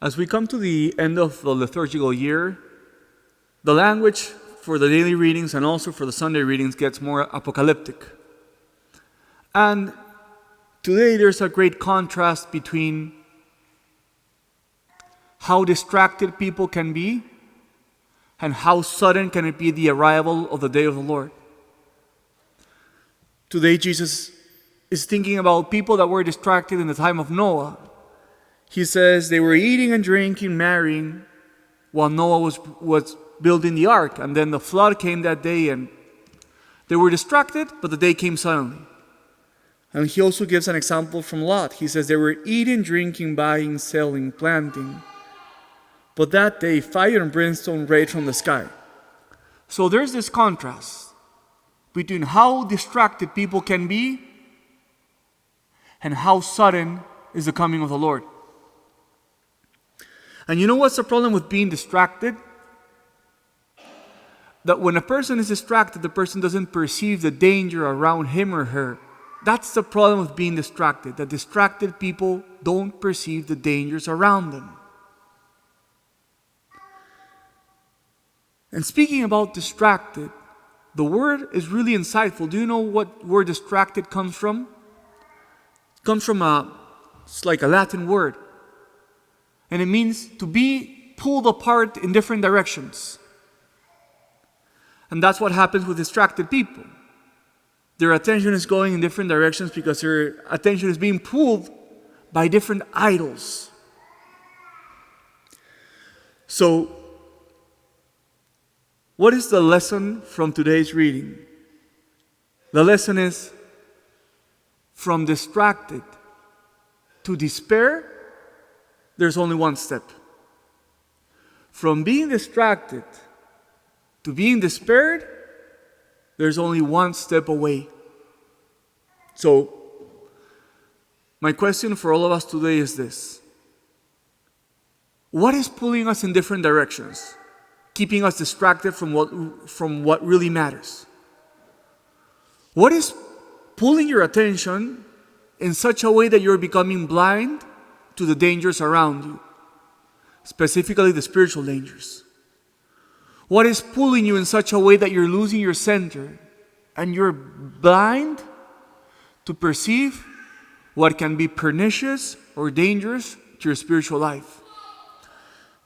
As we come to the end of the liturgical year, the language for the daily readings and also for the Sunday readings gets more apocalyptic. And today there's a great contrast between how distracted people can be and how sudden can it be the arrival of the day of the Lord. Today Jesus is thinking about people that were distracted in the time of Noah. He says they were eating and drinking, marrying, while Noah was building the ark. And then the flood came that day and they were distracted, but the day came suddenly. And he also gives an example from Lot. He says they were eating, drinking, buying, selling, planting. But that day, fire and brimstone raged from the sky. So there's this contrast between how distracted people can be and how sudden is the coming of the Lord. And you know what's the problem with being distracted? That when a person is distracted, the person doesn't perceive the danger around him or her. That's the problem with being distracted. That distracted people don't perceive the dangers around them. And speaking about distracted, the word is really insightful. Do you know what word distracted comes from? It comes from it's like a Latin word. And it means to be pulled apart in different directions. And that's what happens with distracted people. Their attention is going in different directions because their attention is being pulled by different idols. So, what is the lesson from today's reading? The lesson is from distracted to despair, there's only one step. From being distracted to being despaired, there's only one step away. So, my question for all of us today is this. What is pulling us in different directions? Keeping us distracted from what really matters? What is pulling your attention in such a way that you're becoming blind to the dangers around you, specifically the spiritual dangers? What is pulling you in such a way that you're losing your center and you're blind to perceive what can be pernicious or dangerous to your spiritual life?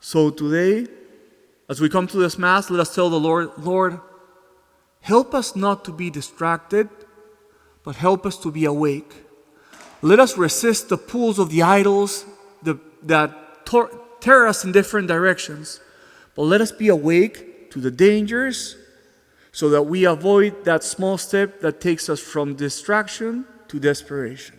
So today, as we come to this Mass, let us tell the Lord, Lord, help us not to be distracted, but help us to be awake. Let us resist the pulls of the idols that tear us in different directions. But let us be awake to the dangers so that we avoid that small step that takes us from distraction to desperation.